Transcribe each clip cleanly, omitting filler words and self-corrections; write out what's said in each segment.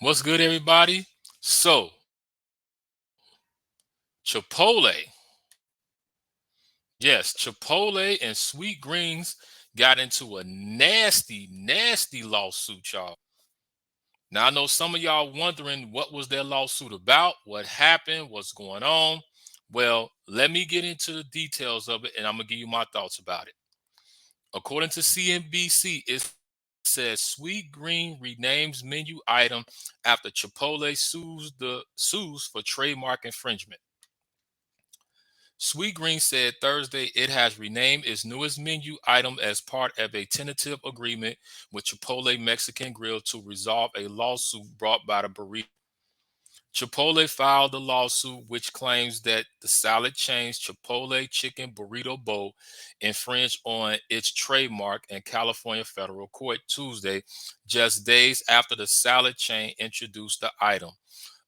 What's good, everybody? So, Chipotle, yes, Chipotle and Sweet Greens got into a nasty, nasty lawsuit, y'all. Now, I know some of y'all wondering what was their lawsuit about, what happened, what's going on. Well, let me get into the details of it, and I'm gonna give you my thoughts about it. According to CNBC, it says Sweet Green renames menu item after Chipotle sues for trademark infringement. Sweetgreen said Thursday it has renamed its newest menu item as part of a tentative agreement with Chipotle Mexican Grill to resolve a lawsuit brought by the burrito. Chipotle filed the lawsuit, which claims that the salad chain's Chipotle Chicken Burrito Bowl infringed on its trademark in California federal court Tuesday, just days after the salad chain introduced the item.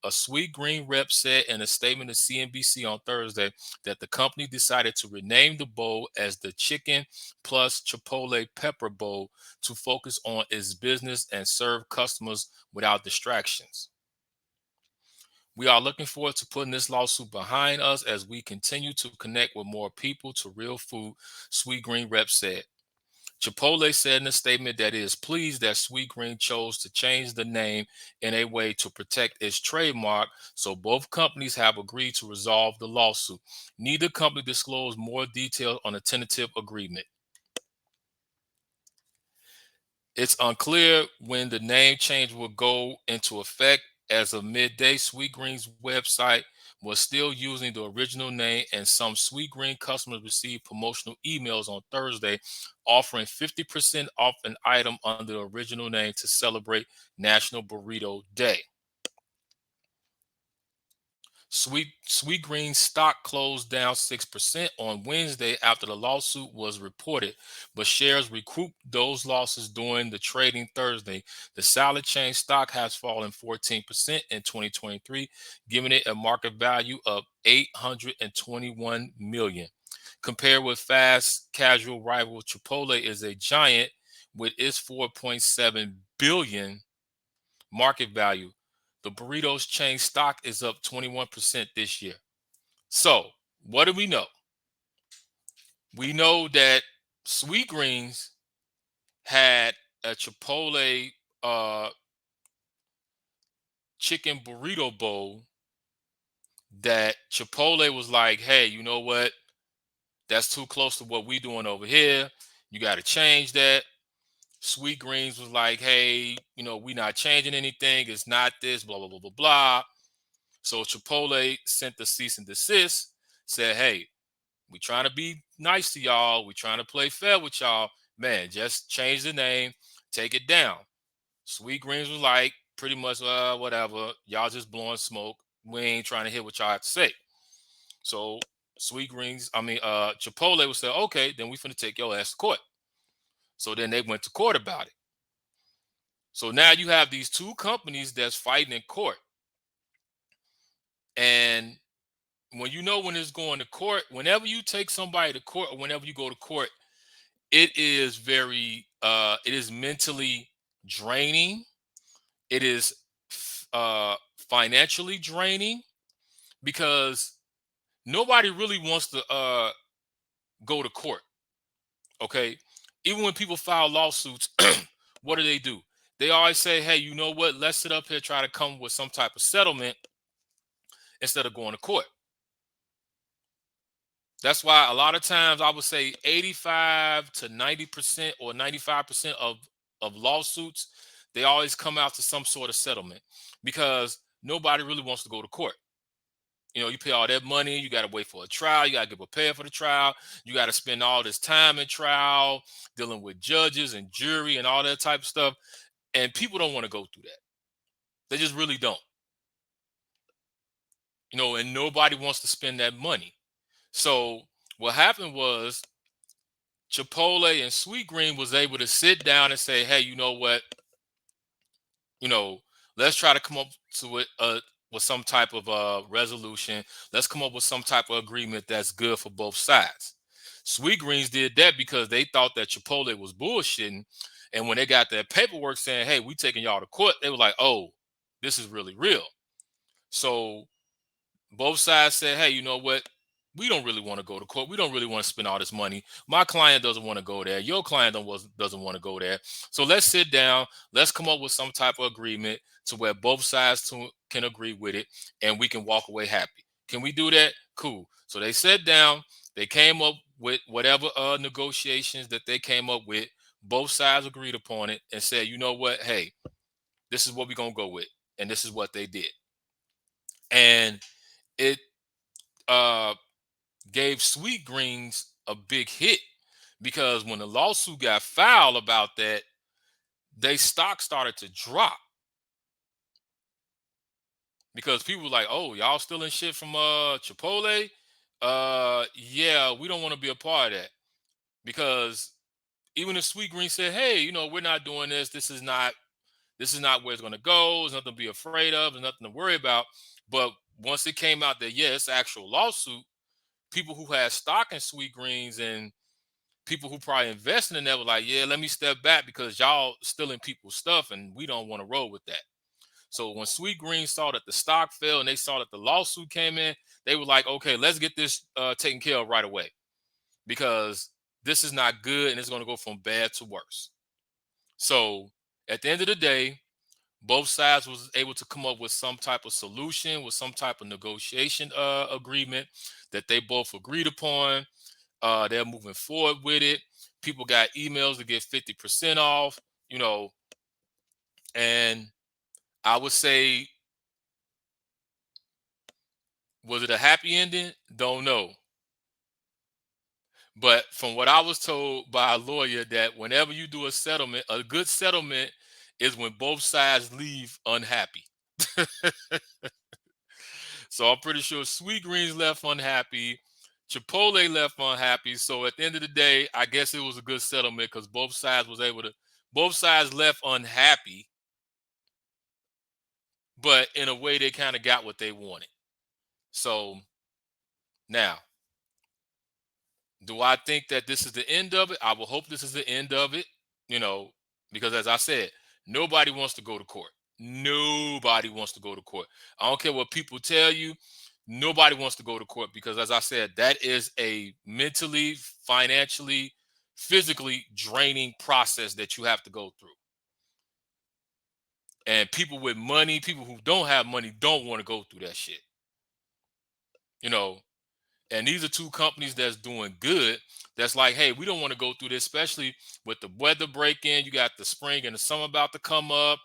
A Sweet Green rep said in a statement to CNBC on Thursday that the company decided to rename the bowl as the Chicken Plus Chipotle Pepper Bowl to focus on its business and serve customers without distractions. We are looking forward to putting this lawsuit behind us as we continue to connect with more people to real food, Sweet Green rep said. Chipotle said in a statement that it is pleased that Sweetgreen chose to change the name in a way to protect its trademark, so both companies have agreed to resolve the lawsuit. Neither company disclosed more details on a tentative agreement. It's unclear when the name change will go into effect. As of midday, Sweetgreen's website was still using the original name, and some Sweetgreen customers received promotional emails on Thursday offering 50% off an item under the original name to celebrate National Burrito Day. Sweetgreen stock closed down 6% on Wednesday after the lawsuit was reported, but shares recouped those losses during the trading Thursday. The salad chain stock has fallen 14% in 2023, giving it a market value of $821 million. Compared with fast casual rival Chipotle is a giant with its 4.7 billion market value. The burritos chain stock is up 21% this year. So, what do we know? We know that Sweet Greens had a Chipotle uh, chicken burrito bowl that Chipotle was like, hey, you know what? That's too close to what we doing over here. You got to change that. Sweet Greens was like, hey, we not changing anything. It's not this, blah, blah, blah, blah, blah. So Chipotle sent the cease and desist, said, hey, we trying to be nice to y'all. We trying to play fair with y'all. Man, just change the name, take it down. Sweet Greens was like, pretty much, whatever. Y'all just blowing smoke. We ain't trying to hear what y'all have to say. So Chipotle would say, okay, then we finna take your ass to court. So then they went to court about it. So now you have these two companies that's fighting in court. And when it's going to court, whenever you take somebody to court or whenever you go to court, it is mentally draining. It is uh financially draining because nobody really wants to go to court. Okay. Even when people file lawsuits, what do? They always say, hey, you know what? Let's sit up here, try to come with some type of settlement instead of going to court. That's why a lot of times I would say 85 to 90% or 95% of lawsuits, they always come out to some sort of settlement because nobody really wants to go to court. You pay all that money, you got to wait for a trial, you got to get prepared for the trial, you got to spend all this time in trial, dealing with judges and jury and all that type of stuff. And people don't want to go through that. They just really don't. And nobody wants to spend that money. So what happened was Chipotle and Sweetgreen was able to sit down and say, hey, you know what? You know, let's try to come up to it with some type of resolution. Let's come up with some type of agreement that's good for both sides. Sweetgreens did that because they thought that Chipotle was bullshitting. And when they got their paperwork saying, hey, we taking y'all to court, they were like, oh, this is really real. So both sides said, hey, you know what? We don't really want to go to court. We don't really want to spend all this money. My client doesn't want to go there. Your client doesn't want to go there. So let's sit down. Let's come up with some type of agreement to where both sides can agree with it and we can walk away happy. Can we do that? Cool. So they sat down. They came up with whatever negotiations that they came up with. Both sides agreed upon it and said, you know what? Hey, this is what we're going to go with. And this is what they did. And it uh, gave Sweetgreens a big hit because when the lawsuit got filed about that, they stock started to drop because people were like, "Oh, y'all stealing shit from Chipotle? Yeah, we don't want to be a part of that." Because even if Sweetgreen said, "Hey, you know, we're not doing this. This is not where it's going to go. There's nothing to be afraid of. There's nothing to worry about." But once it came out that, yeah, it's an actual lawsuit, people who had stock in Sweetgreens and people who probably invested in that were like, yeah, let me step back because y'all stealing people's stuff and we don't want to roll with that. So when Sweetgreen saw that the stock fell and they saw that the lawsuit came in, they were like, okay, let's get this taken care of right away because this is not good and it's going to go from bad to worse. So at the end of the day, both sides was able to come up with some type of solution, with some type of negotiation agreement that they both agreed upon. They're moving forward with it. People got emails to get 50% off, you know, and I would say, was it a happy ending? Don't know. But from what I was told by a lawyer, that whenever you do a settlement, a good settlement is when both sides leave unhappy. So I'm pretty sure Sweetgreens left unhappy. Chipotle left unhappy. So at the end of the day, I guess it was a good settlement because both sides left unhappy, but in a way they kind of got what they wanted. So now, do I think that this is the end of it? I will hope this is the end of it, you know, because as I said, nobody wants to go to court. Nobody wants to go to court. I don't care what people tell you. Nobody wants to go to court because, as I said, that is a mentally, financially, physically draining process that you have to go through. And people with money, people who don't have money, don't want to go through that shit. You know, and these are two companies that's doing good. That's like, hey, we don't want to go through this, especially with the weather break-in. You got the spring and the summer about to come up.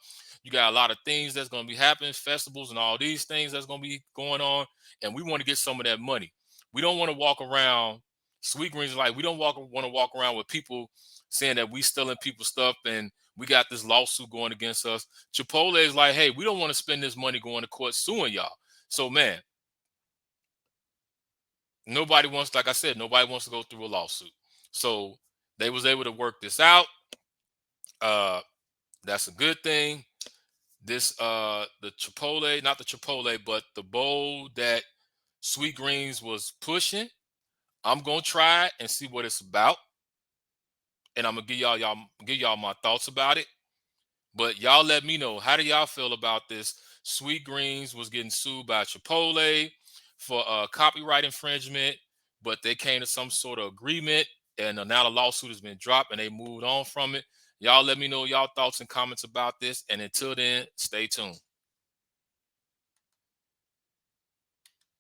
You got a lot of things that's going to be happening, festivals and all these things that's going to be going on. And we want to get some of that money. We don't want to walk around. Sweetgreens is like, we don't want to walk around with people saying that we stealing people's stuff and we got this lawsuit going against us. Chipotle is like, hey, we don't want to spend this money going to court suing y'all. So man, nobody wants, like I said, nobody wants to go through a lawsuit. So they was able to work this out. That's a good thing. This the Chipotle, not the Chipotle, but the bowl that Sweetgreens was pushing, I'm gonna try it and see what it's about. And I'm gonna give y'all my thoughts about it. But y'all let me know, how do y'all feel about this? Sweetgreens was getting sued by Chipotle for copyright infringement, but they came to some sort of agreement, and now the lawsuit has been dropped, and they moved on from it. Y'all let me know y'all thoughts and comments about this, and until then, stay tuned.